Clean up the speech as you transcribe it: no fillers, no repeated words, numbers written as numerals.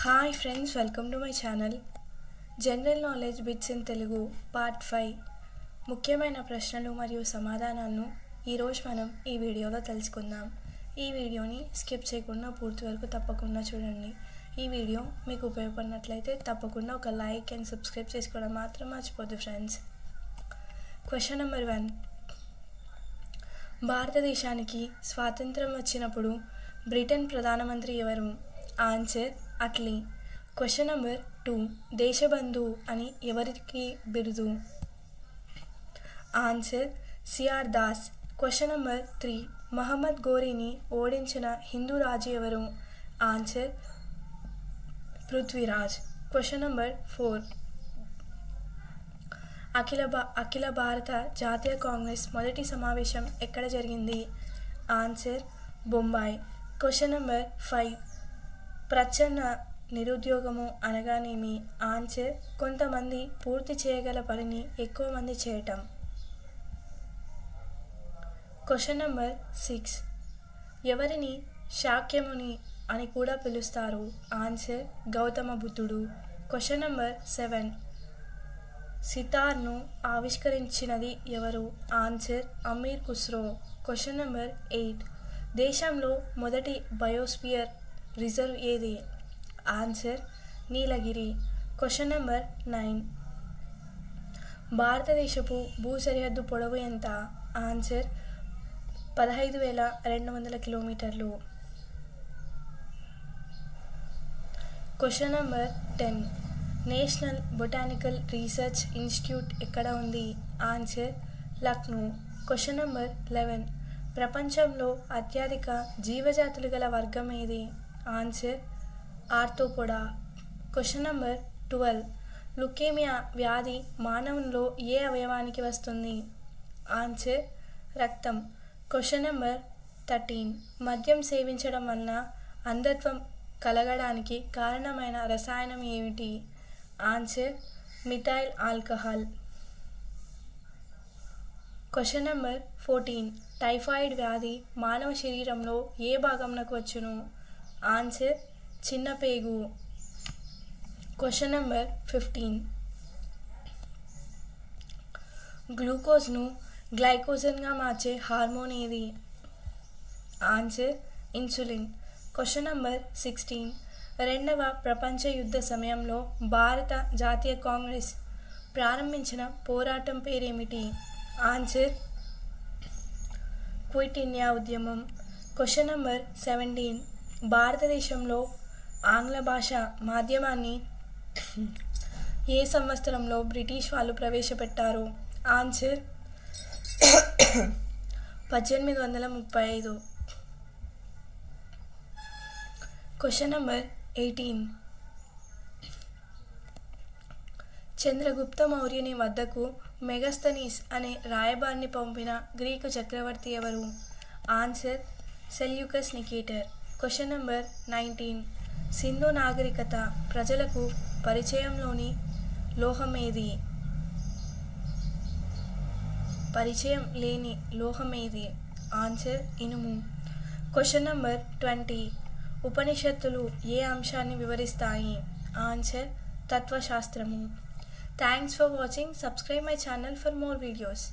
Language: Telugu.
Hi friends, welcome to my channel. General knowledge bits in Telugu part 5 ముఖ్యమైన ప్రశ్నలు మరియు సమాధానాలను ఈరోజు మనం ఈ వీడియోలో తెలుసుకుందాం. ఈ వీడియోని స్కిప్ చేయకుండా పూర్తి వరకు తప్పకుండా చూడండి. ఈ వీడియో మీకు ఉపయోగపడినట్లయితే తప్పకుండా ఒక లైక్ అండ్ సబ్స్క్రైబ్ చేసుకోవడం మాత్రం మర్చిపోద్దు ఫ్రెండ్స్. Question number 1. భారతదేశానికి స్వాతంత్రం వచ్చినప్పుడు బ్రిటన్ ప్రధానమంత్రి ఎవరు? Answer Attlee. Question number 2. దేశబంధు అని ఎవరికి బిరుదు? Answer CR Das. Question number 3. Mohammad ఘోరీని ఓడించిన హిందూ రాజు ఎవరు? ఆన్సర్ పృథ్వీరాజ్. Question number 4. అఖిల భారత జాతీయ కాంగ్రెస్ మొదటి సమావేశం ఎక్కడ జరిగింది? ఆన్సర్ బొంబాయి. Question number 5. ప్రచ్ఛన్న నిరుద్యోగము అనగానేమి? ఆన్సర్ కొంతమంది పూర్తి చేయగల పనిని ఎక్కువ మంది చేయటం. Question number 6. ఎవరిని శాక్యముని అని కూడా పిలుస్తారు? ఆన్సర్ గౌతమ బుద్ధుడు. Question number 7. సితార్ను ఆవిష్కరించినది ఎవరు? Answer Amir Khusro. Question number 8. దేశంలో మొదటి బయోస్పియర్ రిజర్వ్ ఏది? ఆన్సర్ నీలగిరి. Question number 9. భారతదేశపు భూ సరిహద్దు పొడవు ఎంత? ఆన్సర్ 15,200 కిలోమీటర్లు. Question number 10. National botanical research institute ఎక్కడ ఉంది? ఆన్సర్ లక్నో. Question number 11. ప్రపంచంలో అత్యధిక జీవజాతులు గల వర్గం ఏది? Answer arthropoda. Question number 12. Leukaemia వ్యాధి మానవునిలో ఏ అవయవానికి వస్తుంది? ఆన్సర్ రక్తం. Question number 13. మద్యం సేవించడం వలన అంధత్వం కలగడానికి కారణమైన రసాయనం ఏమిటి? Answer methyl alcohol. Question number 14. Typhoid వ్యాధి మానవ శరీరంలో ఏ భాగంలోకి వచ్చును? ఆన్సర్ చిన్న పేగు. Question number 15. గ్లూకోజ్ను గ్లైకోజన్గా మార్చే హార్మోన్ ఏది? Answer insulin. Question number 16. రెండవ ప్రపంచ యుద్ధ సమయంలో భారత జాతీయ కాంగ్రెస్ ప్రారంభించిన పోరాటం పేరేమిటి? ఆన్సర్ క్విట్ ఇండియా ఉద్యమం. Question number 17. భారతదేశంలో ఆంగ్ల భాష మాధ్యమాన్ని ఏ సంవత్సరంలో బ్రిటిష్ వాళ్ళు ప్రవేశపెట్టారు? ఆన్సర్ 1835. Question number 18. చంద్రగుప్త మౌర్యుని వద్దకు మెగస్తనీస్ అనే రాయబారిని పంపిన గ్రీకు చక్రవర్తి ఎవరు? Answer Seleucus Nicator. Question number 19. Sindhu నాగరికత ప్రజలకు పరిచయం లేని లోహమేది? ఆన్సర్ ఇనుము. Question number 20. ఉపనిషత్తులు ఏ అంశాన్ని వివరిస్తాయి? ఆన్సర్ తత్వశాస్త్రము. Thanks for watching. Subscribe my channel for more videos.